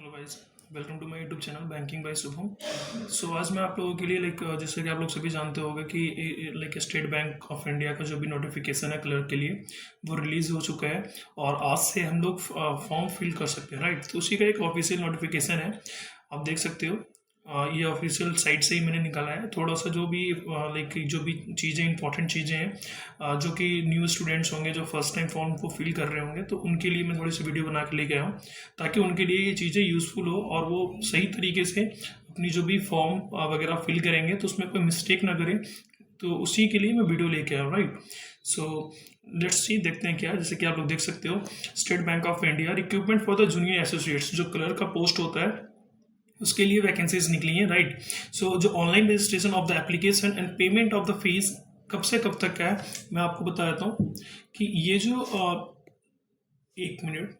Hello guys, welcome to my YouTube channel banking by Shubham. So आज मैं आप लोगों के लिए जैसे कि आप लोग सभी जानते होंगे कि स्टेट बैंक ऑफ इंडिया का जो भी नोटिफिकेशन है क्लर्क के लिए वो रिलीज़ हो चुका है और आज से हम लोग फॉर्म फिल कर सकते हैं, राइट। तो उसी का एक ऑफिशियल नोटिफिकेशन है, आप देख सकते हो। ये ऑफिशियल साइट से ही मैंने निकाला है। थोड़ा सा जो भी जो भी चीज़ें इंपॉर्टेंट चीज़ें हैं जो कि न्यू स्टूडेंट्स होंगे जो फर्स्ट टाइम फॉर्म को फिल कर रहे होंगे, तो उनके लिए मैं थोड़ी सी वीडियो बना के लेके आया हूँ ताकि उनके लिए ये चीज़ें यूज़फुल हो और वो सही तरीके से अपनी जो भी फॉर्म वगैरह फिल करेंगे तो उसमें कोई मिस्टेक ना करें। तो उसी के लिए मैं वीडियो लेके आया हूँ, राइट। सो लेट्स सी, देखते हैं क्या। जैसे कि आप लोग देख सकते हो, state bank of India recruitment for the junior associates, जो क्लर्क का पोस्ट होता है उसके लिए वैकेंसीज निकली हैं, राइट। सो जो online registration of the application and payment of the fees कब से कब तक का है मैं आपको बता देता हूँ कि ये जो एक मिनट,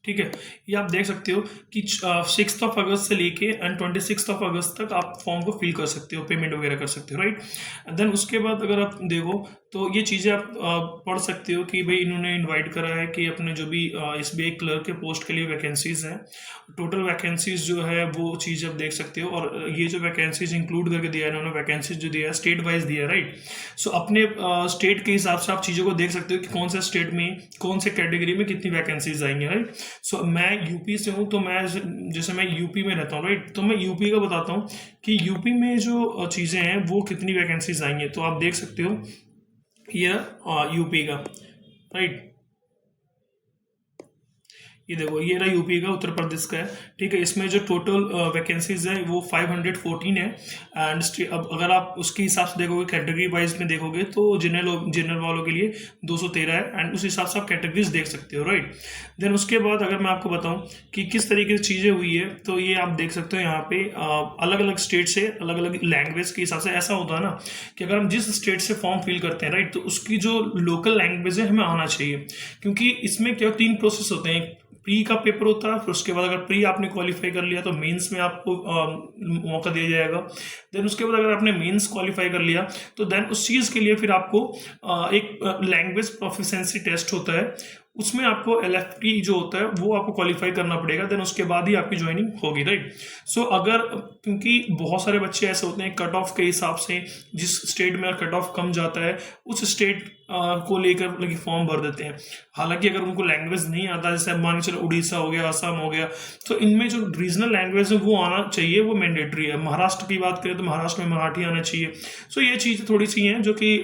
ठीक है। ये आप देख सकते हो कि 6 अगस्त से लेके एंड 26 अगस्त तक आप फॉर्म को फिल कर सकते हो, पेमेंट वगैरह कर सकते हो, राइट। देन उसके बाद अगर आप देखो तो ये चीज़ें आप पढ़ सकते हो कि भाई इन्होंने इनवाइट करा है कि अपने जो भी SBI क्लर्क के पोस्ट के लिए वैकेंसीज हैं, टोटल वैकेंसीज जो है वो चीज़ आप देख सकते हो। और ये जो वैकेंसीज इंक्लूड करके दिया है इन्होंने, वैकेंसीज जो दिया है स्टेट वाइज दिया है, राइट। सो अपने स्टेट के हिसाब से आप चीज़ों को देख सकते हो कि कौन से स्टेट में कौन से कैटेगरी में कितनी वैकेंसीज आएंगी, राइट। सो मैं यूपी से हूँ, तो मैं जैसे मैं यूपी में रहता हूँ, राइट। तो मैं यूपी का बताता हूँ कि यूपी में जो चीज़ें हैं वो कितनी वैकेंसीज आई हैं। तो आप देख सकते हो ये यूपी का, राइट। ये देखो, ये रहा यूपी का, उत्तर प्रदेश का है, ठीक है। इसमें जो टोटल वैकेंसीज है वो 514 है। एंड अब अगर आप उसके हिसाब से देखोगे कैटेगरी वाइज में देखोगे तो जनरल वालों के लिए 213 है। एंड उस हिसाब से आप कैटेगरीज देख सकते हो, राइट। देन उसके बाद अगर मैं आपको बताऊं कि किस तरीके से चीज़ें हुई है, तो ये आप देख सकते हो यहाँ पे अलग अलग स्टेट से अलग अलग लैंग्वेज के हिसाब से ऐसा होता है ना कि अगर हम जिस स्टेट से फॉर्म फिल करते हैं, राइट, तो उसकी जो लोकल लैंग्वेज है हमें आना चाहिए। क्योंकि इसमें क्या 3 प्रोसेस होते हैं। प्री का पेपर होता है, फिर उसके बाद अगर प्री आपने क्वालिफाई कर लिया तो मेंस में आपको मौका दिया जाएगा। देन उसके बाद अगर आपने मेंस क्वालिफाई कर लिया तो देन उस चीज़ के लिए फिर आपको एक लैंग्वेज प्रोफिशिएंसी टेस्ट होता है, उसमें आपको LFT जो होता है वो आपको क्वालिफाई करना पड़ेगा। देन उसके बाद ही आपकी ज्वाइनिंग होगी, राइट। सो अगर, क्योंकि बहुत सारे बच्चे ऐसे होते हैं कट ऑफ के हिसाब से, जिस स्टेट में कट ऑफ कम जाता है उस स्टेट को लेकर फॉर्म भर देते हैं। हालांकि अगर उनको लैंग्वेज नहीं आता, जैसे मान के चलो उड़ीसा हो गया, असम हो गया, तो इनमें जो रीजनल लैंग्वेज है वो आना चाहिए, वो मैंडेटरी है। महाराष्ट्र की बात करें तो महाराष्ट्र में मराठी आना चाहिए। सो ये चीज़ थोड़ी सी हैं जो कि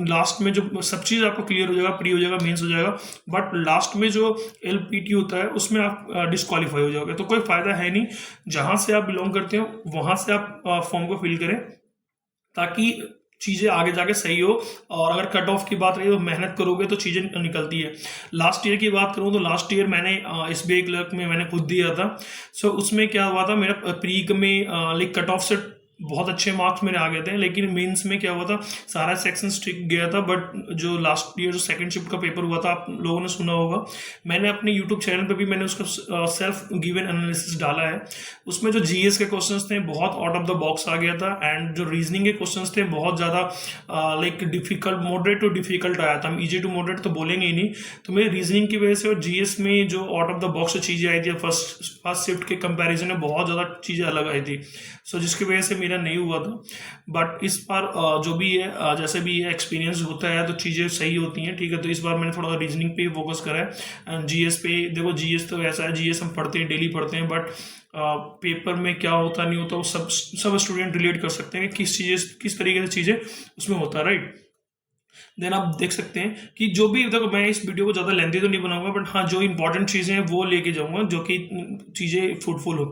लास्ट में जो सब चीज़ आपको क्लियर हो जाएगा, प्री हो जाएगा, मेंस हो जाएगा, बट लास्ट में जो LPT होता है उसमें आप डिस्क्वालीफाई हो जाओगे, तो कोई फायदा है नहीं। जहां से आप बिलोंग करते हो वहां से आप फॉर्म को फिल करें ताकि चीज़ें आगे जाके सही हो। और अगर कट ऑफ की बात रही तो मेहनत करोगे तो चीज़ें निकलती है। लास्ट ईयर की बात करूँ तो लास्ट ईयर मैंने SBI क्लर्क में मैंने खुद दिया था। सो उसमें क्या हुआ था, मेरा प्री में कट ऑफ से बहुत अच्छे मार्क्स मेरे आ गए थे, लेकिन मेंस में क्या हुआ था, सारा सेक्शन स्ट्रिक गया था। बट जो लास्ट ईयर जो सेकंड शिफ्ट का पेपर हुआ था, आप लोगों ने सुना होगा, मैंने अपने यूट्यूब चैनल पे भी मैंने उसका सेल्फ गिवन एनालिसिस डाला है। उसमें जो GS के क्वेश्चंस थे बहुत आउट ऑफ द बॉक्स आ गया था, एंड जो रीजनिंग के क्वेश्चंस थे बहुत ज़्यादा डिफिकल्ट, मॉडरेट टू डिफिकल्ट आया था। हम ईजी टू मॉडरेट तो बोलेंगे ही नहीं। तो मेरी रीजनिंग की वजह से और GS में जो आउट ऑफ द बॉक्स चीज़ें आई थी फर्स्ट शिफ्ट के कंपेरिजन में बहुत ज़्यादा चीज़ें अलग आई थी। सो जिसकी वजह से मेरा नहीं हुआ था। बट इस बार जो भी है, जैसे भी ये एक्सपीरियंस होता है तो चीज़ें सही होती हैं, ठीक है। तो इस बार मैंने थोड़ा रीजनिंग पे फोकस करा है एंड GS पे। देखो GS तो ऐसा है, GS हम पढ़ते हैं, डेली पढ़ते हैं, बट पेपर में क्या होता नहीं होता वो सब स्टूडेंट रिलेट कर सकते हैं कि किस तरीके से चीज़ें उसमें होता है, राइट। देन आप देख सकते हैं कि जो भी, देखो मैं इस वीडियो को ज़्यादा लेंथी तो नहीं बनाऊंगा, बट हाँ जो इंपॉर्टेंट चीज़ें हैं वो लेके जाऊंगा जो कि चीज़ें फ्रूटफुल हो।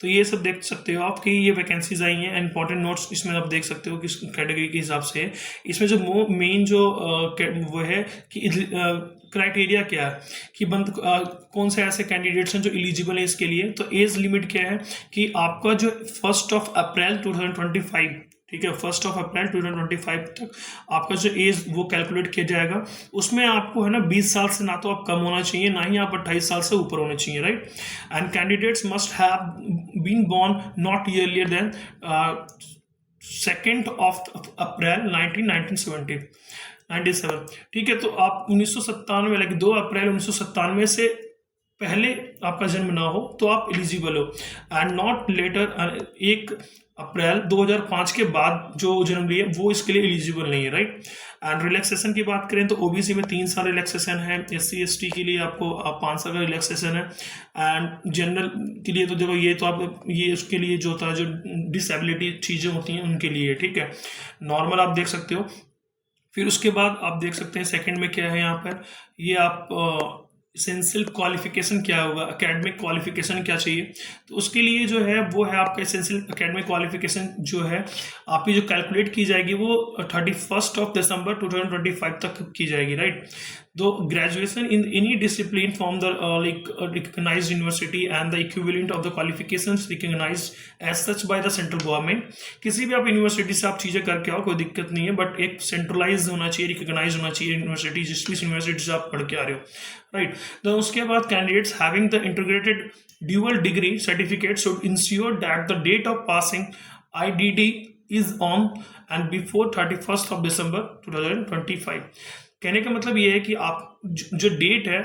तो ये सब देख सकते हो आप कि ये वैकेंसीज आई हैं। इंपॉर्टेंट नोट्स इसमें आप देख सकते हो किस कैटेगरी के हिसाब से है। इसमें जो मेन जो वो है कि क्राइटेरिया क्या है कि कौन से ऐसे कैंडिडेट्स हैं जो एलिजिबल है इसके लिए। तो एज लिमिट क्या है कि आपका जो 1 अप्रैल 2025, ठीक है, 1 अप्रैल 2025 तक आपका जो एज वो कैलकुलेट किया जाएगा। उसमें आपको है ना 20 साल से ना तो आप कम होना चाहिए, ना ही आप 28 साल से ऊपर होने चाहिए, right. And candidates must have been born not earlier than 2 April 1997, ठीक है। तो आप 1997 2 अप्रैल 1997 से पहले आपका जन्म ना हो तो आप एलिजिबल हो, एंड नॉट लेटर 1 अप्रैल 2005 के बाद जो जन्म लिए वो इसके लिए एलिजिबल नहीं है, राइट। एंड रिलैक्सेशन की बात करें तो ओबीसी में 3 साल रिलैक्सेशन है, SC ST के लिए आपको 5 साल का रिलैक्सेशन है, एंड जनरल के लिए तो देखो ये तो आप ये उसके लिए जो होता है जो डिसेबिलिटी चीज़ें होती हैं उनके लिए, ठीक है। नॉर्मल आप देख सकते हो। फिर उसके बाद आप देख सकते हैं सेकंड में क्या है यहाँ पर, ये आप इसेंशियल क्वालिफिकेशन क्या होगा, एकेडमिक क्वालिफिकेशन क्या चाहिए, तो उसके लिए जो है वो है आपका इसेंशियल एकेडमिक क्वालिफिकेशन जो है आपकी जो कैलकुलेट की जाएगी वो 31 दिसंबर 2025 तक की जाएगी, राइट। दो graduation in any discipline from the recognised university and the equivalent of the qualifications recognised as such by the central government. किसी भी आप यूनिवर्सिटी से आप चीज़ें करके आओ, कोई दिक्कत नहीं है, बट एक सेंट्रलाइज होना चाहिए, रिकग्नाइज होना चाहिए यूनिवर्सिटी, जिस भी यूनिवर्सिटी से आप पढ़ के आ रहे हो, राइट। तो उसके बाद candidates having the integrated dual degree certificate should ensure that the date of passing IDD is on and before 31 December 2025। कहने का मतलब ये है कि आप जो डेट है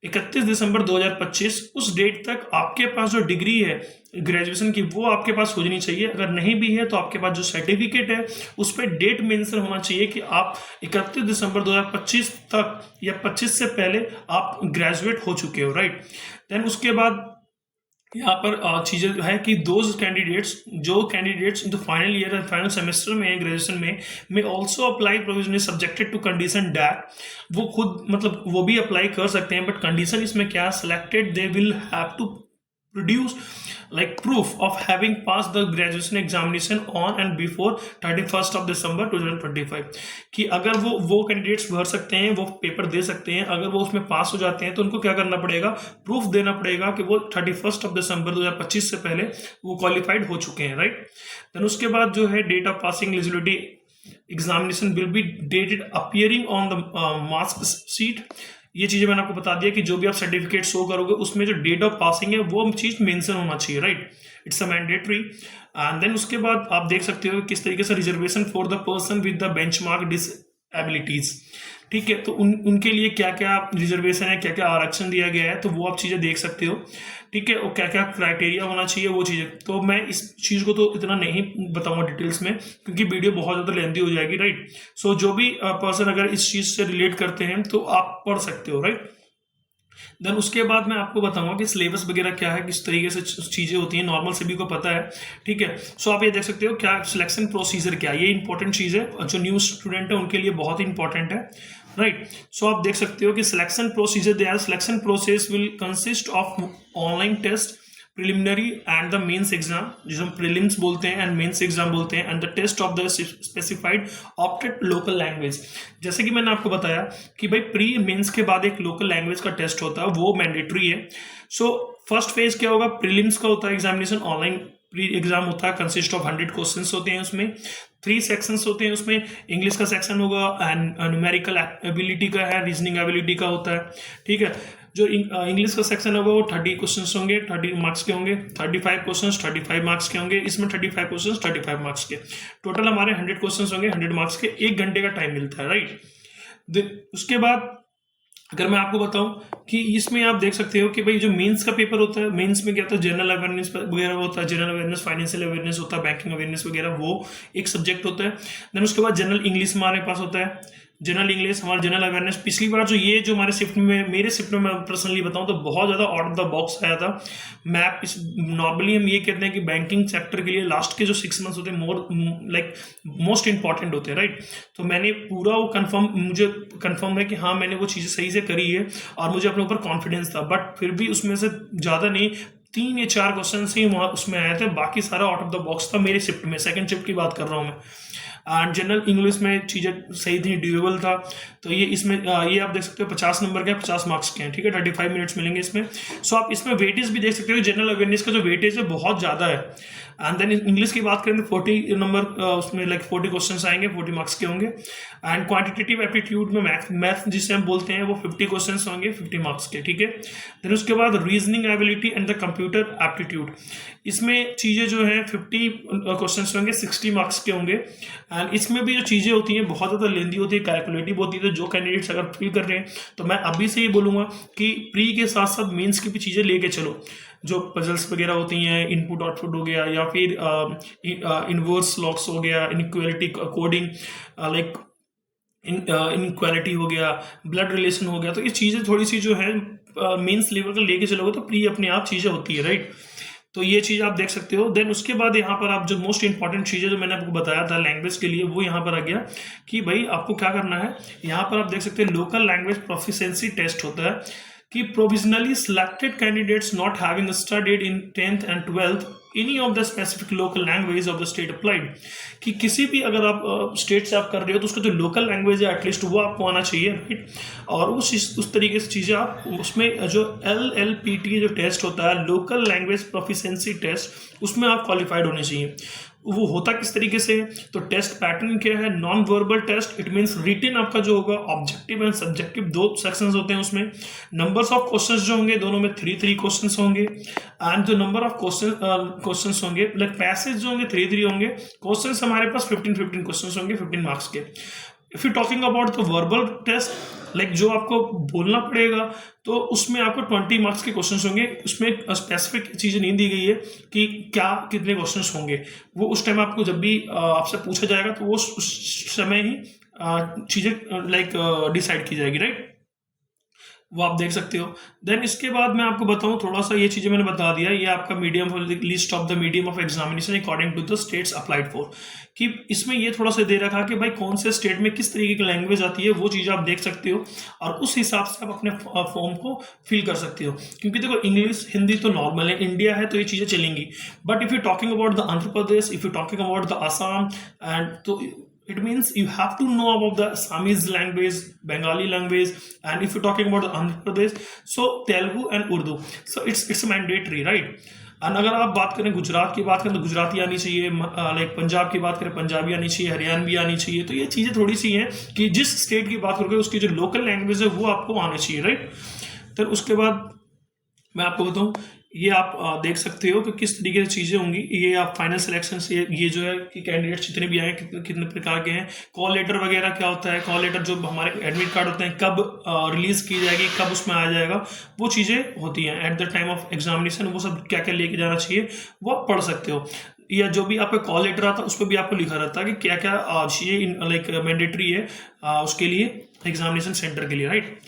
31 दिसंबर 2025, उस डेट तक आपके पास जो डिग्री है ग्रेजुएशन की वो आपके पास हो जानी चाहिए। अगर नहीं भी है तो आपके पास जो सर्टिफिकेट है उस पर डेट मेंशन होना चाहिए कि आप 31 दिसंबर 2025 तक या 25 से पहले आप ग्रेजुएट हो चुके हो, राइट। देन उसके बाद यहाँ पर चीज़ें है कि जो candidates in final year and final semester में ग्रेजुएशन में also apply provisionally subjected to condition that, वो खुद मतलब वो भी अप्लाई कर सकते हैं, बट कंडीशन इसमें क्या selected they will have to produce like proof of having passed the graduation examination on and before 31 December 2025। कि अगर वो कैंडिडेट्स भर सकते हैं, वो पेपर दे सकते हैं, अगर वो उसमें पास हो जाते हैं तो उनको क्या करना पड़ेगा, प्रूफ देना पड़ेगा कि वो 31 दिसंबर 2025 से पहले वो क्वालिफाइड हो चुके हैं, राइट। देन उसके बाद जो है date of passing eligibility examination will be dated appearing on the marks sheet. ये चीज़ें मैंने आपको बता दिया कि जो भी आप सर्टिफिकेट शो करोगे उसमें जो डेट ऑफ पासिंग है वो चीज़ मेंशन होना चाहिए, right. It's a mandatory. And then उसके बाद आप देख सकते हो किस तरीके से reservation for the person with the benchmark disabilities, ठीक है। तो उनके लिए क्या क्या रिजर्वेशन है, क्या क्या आरक्षण दिया गया है, तो वो आप चीज़ें देख सकते हो, ठीक है। और क्या क्या क्राइटेरिया होना चाहिए वो चीज़ें, तो मैं इस चीज़ को तो इतना नहीं बताऊंगा डिटेल्स में क्योंकि वीडियो बहुत ज़्यादा लेंथी हो जाएगी, राइट। सो जो भी पर्सन अगर इस चीज़ से रिलेट करते हैं तो आप पढ़ सकते हो, राइट। देन उसके बाद मैं आपको बताऊंगा कि सिलेबस वगैरह क्या है, किस तरीके से चीज़ें होती हैं, नॉर्मल सभी को पता है, ठीक है। सो आप ये देख सकते हो क्या सिलेक्शन प्रोसीजर क्या है, ये इंपॉर्टेंट चीज़ है जो न्यू स्टूडेंट है उनके लिए बहुत ही इंपॉर्टेंट है, राइट। सो आप देख सकते हो कि selection procedure selection process will consist of online test, preliminary and the mains exam, जिसे हम प्रीलिम्स बोलते हैं एंड मेंस एग्जाम बोलते हैं, and the test of the specified opted local language. जैसे कि मैंने आपको बताया कि भाई प्री मेंस के बाद एक लोकल लैंग्वेज का टेस्ट होता है, वो मैंडेटरी है। सो फर्स्ट फेज क्या होगा, प्रीलिम्स का होता है एग्जामिनेशन, ऑनलाइन प्री एग्जाम होता है, कंसिस्ट ऑफ 100 क्वेश्चंस होते हैं, उसमें 3 सेक्शंस होते हैं, उसमें इंग्लिश का सेक्शन होगा एंड न्यूमेरिकल एबिलिटी का है, रीजनिंग एबिलिटी का होता है, ठीक है। जो इंग्लिश का सेक्शन होगा वो 30 क्वेश्चंस होंगे, 30 मार्क्स के होंगे, 35 क्वेश्चंस 35 मार्क्स के होंगे, इसमें 35 क्वेश्चंस 35 मार्क्स के, टोटल हमारे 100 क्वेश्चंस होंगे 100 मार्क्स के, 1 घंटे का टाइम मिलता है, राइट। उसके बाद अगर मैं आपको बताऊं कि इसमें आप देख सकते हो कि भाई जो मेंस का पेपर होता है, मेंस में क्या होता है, जनरल अवेयरनेस वगैरह होता है, जनरल अवेयरनेस, फाइनेंशियल अवेयरनेस होता है, बैंकिंग अवेयरनेस वगैरह, वो एक सब्जेक्ट होता है। देन उसके बाद जनरल इंग्लिश हमारे पास होता है, जनरल इंग्लिश, हमारा जनरल अवेयरनेस। पिछली बार जो ये जो हमारे शिफ्ट में, मेरे शिफ्ट में मैं पर्सनली बताऊं तो बहुत ज़्यादा आउट ऑफ द बॉक्स आया था। मैप नॉर्मली हम ये कहते हैं कि बैंकिंग सेक्टर के लिए लास्ट के जो 6 मंथ्स होते हैं मोस्ट इंपॉर्टेंट होते हैं, राइट। तो मैंने पूरा वो मुझे कन्फर्म है कि हाँ मैंने वो चीज़ें सही से करी है और मुझे अपने ऊपर कॉन्फिडेंस था, बट फिर भी उसमें से ज़्यादा नहीं, 3 या 4 क्वेश्चन ही वहाँ उसमें आए थे, बाकी सारा आउट ऑफ द बॉक्स था मेरे शिफ्ट में, सेकंड शिफ्ट की बात कर रहा हूँ मैं। एंड जनरल इंग्लिश में चीज़ें सही थी, ड्यूरेबल था, तो ये इसमें ये आप देख सकते हो 50 नंबर के 50 मार्क्स के हैं, ठीक है, 35 मिनट्स मिलेंगे इसमें। सो आप इसमें वेटेज भी देख सकते हो, जनरल अवेयरनेस का जो वेटेज है बहुत ज़्यादा है। एंड देन इंग्लिश की बात करें तो 40 नंबर उसमें 40 क्वेश्चन आएंगे, 40 मार्क्स के होंगे। एंड क्वांटिटेटिव एप्टीट्यूड में मैथ जिसे हम बोलते हैं वो 50 क्वेश्चन होंगे, 50 मार्क्स के, ठीक है। देन उसके बाद reasoning ability and the computer aptitude, इसमें चीज़ें जो है 50 क्वेश्चन होंगे, 60 मार्क्स के होंगे। एंड इसमें भी जो चीज़ें होती हैं बहुत ज़्यादा लेंदी होती है, कैलकुलेटिव होती है। तो जो कैंडिडेट्स अगर फिल कर रहे हैं तो मैं अभी से ही बोलूँगा कि प्री के साथ साथ मेंस की भी चीज़ें लेके चलो। जो पजल्स वगैरह होती हैं, इनपुट आउटपुट हो गया, या फिर इनवर्स लॉक्स हो गया, इनइक्वालिटी कोडिंग, लाइक इनक्वालिटी हो गया, ब्लड रिलेशन हो गया, तो ये चीज़ें थोड़ी सी जो है मेंस लेवल का लेके चलोगे तो प्री अपने आप चीज़ें होती है, राइट। तो ये चीज़ आप देख सकते हो। देन उसके बाद यहाँ पर आप जो मोस्ट इंपॉर्टेंट चीज़ है जो मैंने आपको बताया था लैंग्वेज के लिए, वो यहाँ पर आ गया कि भाई आपको क्या करना है। यहाँ पर आप देख सकते हैं लोकल लैंग्वेज प्रोफिशिएंसी टेस्ट होता है कि provisionally selected candidates not having studied in 10th and 12th any of the specific local language of the state applied, कि किसी भी अगर आप स्टेट से आप कर रहे हो तो उसका जो लोकल लैंग्वेज है एटलीस्ट वो आपको आना चाहिए, राइट। और उस तरीके से चीज़ें आप उसमें जो LLPT जो टेस्ट होता है लोकल लैंग्वेज प्रोफिशिएंसी टेस्ट, उसमें आप क्वालिफाइड होने चाहिए। वो होता किस तरीके से, तो टेस्ट पैटर्न क्या है, non verbal test, it means written आपका जो होगा, ऑब्जेक्टिव एंड सब्जेक्टिव दो सेक्शंस होते हैं उसमें। नंबर्स ऑफ क्वेश्चंस जो होंगे दोनों में 3 क्वेश्चंस होंगे, एंड जो नंबर ऑफ क्वेश्चंस होंगे लाइक पैसेज जो होंगे 3 होंगे, क्वेश्चंस हमारे पास 15 क्वेश्चंस होंगे 15 मार्क्स के। If you talking about the verbal test, like जो आपको बोलना पड़ेगा, तो उसमें आपको 20 मार्क्स के क्वेश्चंस होंगे। उसमें स्पेसिफिक चीज़ें नहीं दी गई है कि क्या कितने क्वेश्चंस होंगे, वो उस टाइम आपको जब भी आपसे पूछा जाएगा तो वो उस समय ही चीज़ें लाइक डिसाइड की जाएगी, राइट। वो आप देख सकते हो। देन इसके बाद मैं आपको बताऊं थोड़ा सा, ये चीज़ें मैंने बता दिया, ये आपका medium list of the medium of examination according to the states applied for, कि इसमें ये थोड़ा सा दे रखा कि भाई कौन से स्टेट में किस तरीके की लैंग्वेज आती है, वो चीज़ आप देख सकते हो और उस हिसाब से आप अपने फॉर्म को फिल कर सकते हो। क्योंकि देखो इंग्लिश हिंदी तो नॉर्मल है, इंडिया है तो ये चीज़ें चलेंगी, but if you talking about the Andhra Pradesh, if you talking about the Assam, and तो it means you have to know about the Assamese language, Bengali language, and if you're talking about the Andhra Pradesh, so Telugu and Urdu, so it's mandatory, right। और अगर आप बात करें गुजरात की बात करें तो गुजराती आनी चाहिए, लाइक पंजाब की बात करें पंजाबी आनी चाहिए, हरियाणवी आनी चाहिए। तो ये चीज़ें थोड़ी सी हैं कि जिस स्टेट की बात करोगे उसकी जो लोकल लैंग्वेज है वो आपको आनी चाहिए, राइट। तो उसके बाद मैं आपको बताऊँ, ये आप देख सकते हो कि किस तरीके से चीज़ें होंगी। ये आप फाइनल सिलेक्शन से ये जो है कि कैंडिडेट्स जितने भी आए कितने प्रकार के हैं, कॉल लेटर वगैरह क्या होता है, कॉल लेटर जो हमारे एडमिट कार्ड होते हैं कब रिलीज़ की जाएगी, कब उसमें आ जाएगा, वो चीज़ें होती हैं at the time of examination. वो सब क्या क्या लेके जाना चाहिए वो आप पढ़ सकते हो, या जो भी आपका कॉल लेटर आता है उस पर भी आपको लिखा रहता है कि क्या क्या चीज़ें लाइक मैंडेटरी है उसके लिए एग्जामिनेशन सेंटर के लिए, राइट।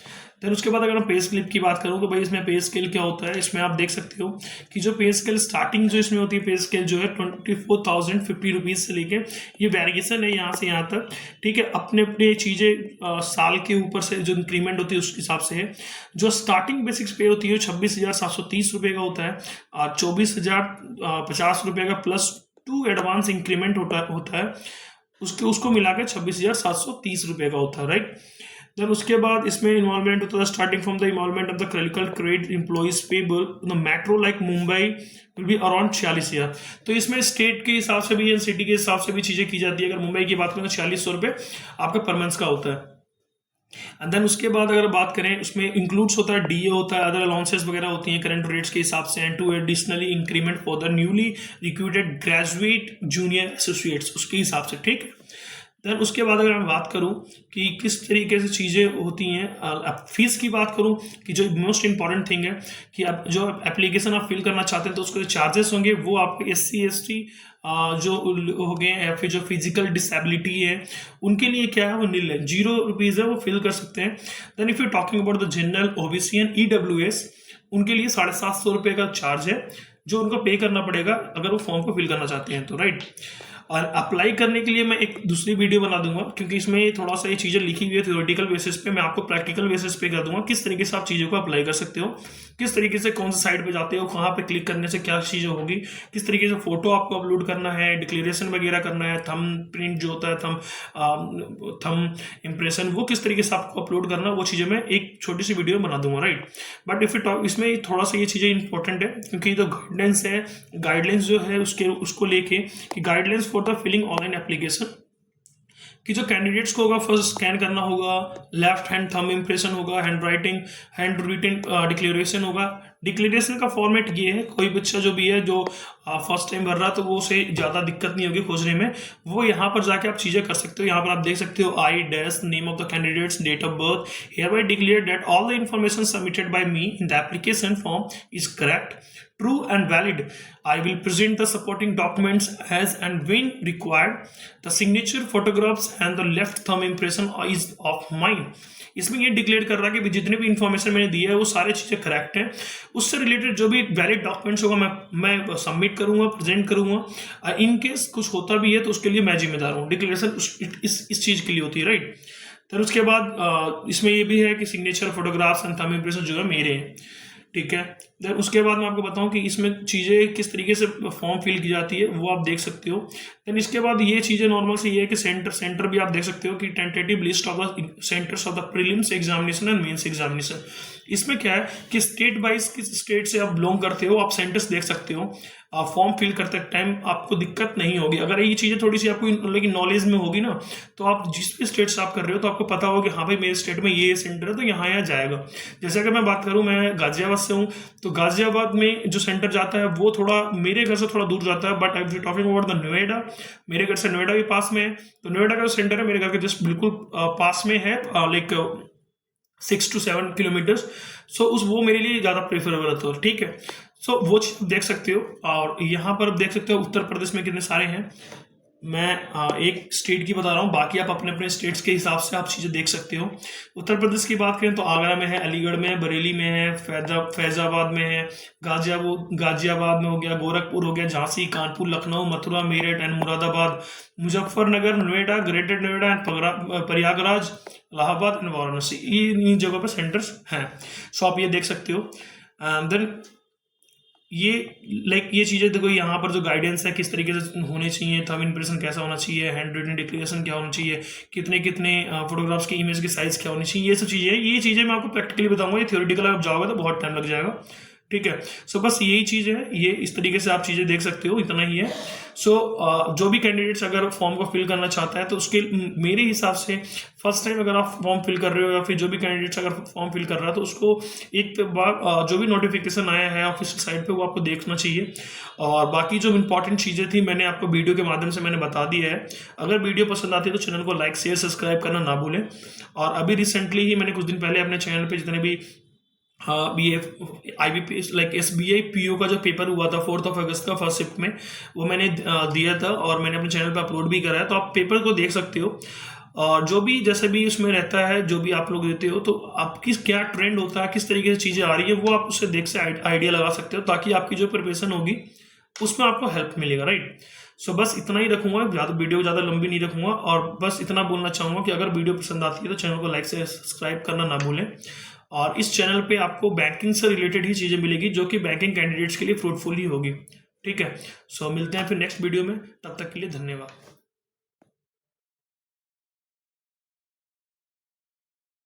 देन उसके बाद अगर मैं पे स्केल की बात करूँ तो भाई इसमें पे स्केल क्या होता है, इसमें आप देख सकते हो कि जो पे स्केल स्टार्टिंग जो इसमें होती है पे स्केल जो है 24,050 रुपीज़ से लेके, ये वेरिएशन है यहाँ से यहाँ तक, ठीक है। अपने अपने चीज़ें साल के ऊपर से जो इंक्रीमेंट होती है उस हिसाब से है। जो स्टार्टिंग बेसिक्स पे होती है 26,730 रुपये का होता है, 24,050 रुपये का प्लस 2 एडवांस इंक्रीमेंट होता है, उसको मिला के 26,730 रुपये का होता है, राइट। देन उसके बाद इसमें इन्वॉल्वमेंट होता है starting from the involvement of the clerical trade employees payable the metro like Mumbai will be around 46,000। तो इसमें स्टेट के हिसाब से भी या सिटी के हिसाब से भी चीज़ें की जाती है। अगर मुंबई की बात करें तो 4600 रुपये आपका पर मंथ का होता है। एंड देन उसके बाद अगर बात करें उसमें इंक्लूड्स होता है डीए होता है, अदर अलाउंसेस वगैरह होती हैं करंट रेट्स के हिसाब से, and to additionally increment for the newly recruited graduate junior associates उसके हिसाब से, ठीक है। देन उसके बाद अगर मैं बात करूं कि किस तरीके से चीज़ें होती हैं, अब फीस की बात करूं कि जो मोस्ट इंपॉर्टेंट थिंग है कि आप जो एप्लीकेशन आप फिल करना चाहते हैं तो उसके जो चार्जेस होंगे वो आपके SC ST जो हो गए या फिर जो फिजिकल डिसेबिलिटी है उनके लिए क्या है वो नील है, 0 रुपीज़ है, वो फिल कर सकते हैं। Then if you talking about the general OBC and EWS उनके लिए 750 रुपये का चार्ज है जो उनको पे करना पड़ेगा अगर वो फॉर्म को फिल करना चाहते हैं तो, राइट। और अप्लाई करने के लिए मैं एक दूसरी वीडियो बना दूंगा क्योंकि इसमें थोड़ा सा ये चीज़ें लिखी हुई है थ्योरेटिकल बेसिस पे, मैं आपको प्रैक्टिकल बेसिस पे कर दूंगा किस तरीके से आप चीज़ों को अप्लाई कर सकते हो, किस तरीके से कौन सी साइट पे जाते हो, कहाँ पे क्लिक करने से क्या चीज़ें होगी, किस तरीके से फोटो आपको अपलोड करना है, डिक्लेरेशन वगैरह करना है, थम प्रिंट जो होता है थम इम्प्रेशन वो किस तरीके से आपको अपलोड करना, वो चीज़ें मैं एक छोटी सी वीडियो बना दूंगा, राइट। बट इफ यू इसमें थोड़ा सा ये चीज़ें इंपॉर्टेंट है क्योंकि जो गाइडलाइंस है, गाइडलाइंस जो है उसको लेके कि guidelines for the filling online application कि जो कैंडिडेट्स को होगा फर्स्ट स्कैन करना होगा, लेफ्ट हैंड थंब इम्प्रेशन होगा, hand writing hand written declaration होगा, डिक्लेरेशन का फॉर्मेट ये है, कोई बच्चा जो भी है जो फर्स्ट टाइम भर रहा है तो वो उसे ज़्यादा दिक्कत नहीं होगी खोजने में, वो यहाँ पर जाके आप चीज़ें कर सकते हो। यहाँ पर आप देख सकते हो I dash name of the candidates, date of birth, hereby declare that all the information submitted by me in the application form is correct, true and valid. I will present the supporting documents as and when required. The signature, photographs and the left thumb impression is of mine. इसमें ये declare कर रहा है कि जितने भी information मैंने दी है वो सारी चीज़ें करेक्ट हैं, उससे रिलेटेड जो भी वैलिड डॉक्यूमेंट्स होगा मैं सबमिट करूंगा, प्रेजेंट करूंगा। इन केस कुछ होता भी है तो उसके लिए मैं जिम्मेदार हूँ। डिक्लेरेशन इस चीज़ के लिए होती है, राइट। फिर उसके बाद इसमें ये भी है कि signature, photographs and thumb impression जो है मेरे हैं, ठीक है। देन उसके बाद मैं आपको बताऊं कि इसमें चीज़ें किस तरीके से फॉर्म फिल की जाती है वो आप देख सकते हो। देन इसके बाद ये चीज़ें नॉर्मल से ये है कि सेंटर भी आप देख सकते हो कि tentative list of the centres of the prelims examination and mains examination. इसमें क्या है कि स्टेट वाइज किस स्टेट से आप बिलोंग करते हो आप सेंटर्स देख सकते हो। फॉर्म फिल करते टाइम आपको दिक्कत नहीं होगी। अगर ये चीज़ें थोड़ी सी आपको लेकिन नॉलेज में होगी ना, तो आप जिस भी स्टेट से आप कर रहे हो तो आपको पता होगा कि हाँ भाई मेरे स्टेट में ये सेंटर है तो यहाँ जाएगा। जैसे अगर मैं बात करूँ, मैं गाजियाबाद से हूँ, तो गाजियाबाद में जो सेंटर जाता है वो थोड़ा मेरे घर से थोड़ा दूर जाता है, but I am talking about the Noida, मेरे घर से नोएडा भी पास में है, तो नोएडा का जो सेंटर है मेरे घर के जस्ट बिल्कुल पास में है, लाइक 6 to 7 किलोमीटर्स। सो वो मेरे लिए ज़्यादा प्रेफरेबल होता है, ठीक है। सो वो चीज़ देख सकते हो। और यहाँ पर देख सकते हो उत्तर प्रदेश में कितने सारे हैं। मैं एक स्टेट की बता रहा हूँ, बाकी आप अपने अपने स्टेट्स के हिसाब से आप चीज़ें देख सकते हो। उत्तर प्रदेश की बात करें तो आगरा में है, अलीगढ़ में है, बरेली में है, फैजाबाद में है, गाजियाबाद में हो गया, गोरखपुर हो गया, Jhansi, Kanpur, Lucknow, Mathura, Meerut and Moradabad, Muzaffarnagar, Noida, greater Noida and Prayagraj, Allahabad and Varanasi, इन जगहों पर सेंटर्स हैं। सो आप ये देख सकते हो। देन ये ये चीज़ें देखो, यहाँ पर जो गाइडेंस है किस तरीके से होने चाहिए, थंब इम्प्रेशन कैसा होना चाहिए, हैंड रिटन डिक्लेरेशन क्या होना चाहिए, कितने फोटोग्राफ्स की इमेज की साइज़ क्या होनी चाहिए, ये सब चीज़ें ये चीज़ें मैं आपको प्रैक्टिकली बताऊंगा। ये थ्योरेटिकल आप जाओगे तो बहुत टाइम लग जाएगा, ठीक है। सो बस यही चीज़ है, ये इस तरीके से आप चीज़ें देख सकते हो, इतना ही है। सो जो भी कैंडिडेट्स अगर फॉर्म को फिल करना चाहता है तो उसके मेरे हिसाब से फर्स्ट टाइम अगर आप फॉर्म फिल कर रहे हो या फिर जो भी कैंडिडेट्स अगर फॉर्म फिल कर रहा है तो उसको एक बार जो भी नोटिफिकेशन आया है ऑफिशियल साइट पे वो आपको देखना चाहिए। और बाकी जो इंपॉर्टेंट चीज़ें थी मैंने आपको वीडियो के माध्यम से मैंने बता दिया है। अगर वीडियो पसंद आती है तो चैनल को लाइक, शेयर, सब्सक्राइब करना ना भूलें। और अभी रिसेंटली ही मैंने कुछ दिन पहले अपने चैनल पर जितने भी IBPS लाइक SBI PO का जो पेपर हुआ था 4 अगस्त का फर्स्ट शिफ्ट में, वो मैंने दिया था और मैंने अपने चैनल पे अपलोड भी करा है, तो आप पेपर को देख सकते हो। और जो भी जैसे भी उसमें रहता है, जो भी आप लोग देते हो, तो आपकी क्या ट्रेंड होता है, किस तरीके से चीज़ें आ रही है, वो आप उससे देख से आइडिया लगा सकते हो, ताकि आपकी जो प्रिपरेशन होगी उसमें आपको हेल्प मिलेगा, राइट। सो बस इतना ही रखूंगा, वीडियो ज़्यादा लंबी नहीं रखूंगा। और बस इतना बोलना चाहूँगा कि अगर वीडियो पसंद आती है तो चैनल को लाइक से सब्सक्राइब करना ना भूलें। और इस चैनल पे आपको बैंकिंग से रिलेटेड ही चीज़ें मिलेगी जो कि बैंकिंग कैंडिडेट्स के लिए फ्रूटफुल ही होगी, ठीक है। सो मिलते हैं फिर नेक्स्ट वीडियो में, तब तक के लिए धन्यवाद।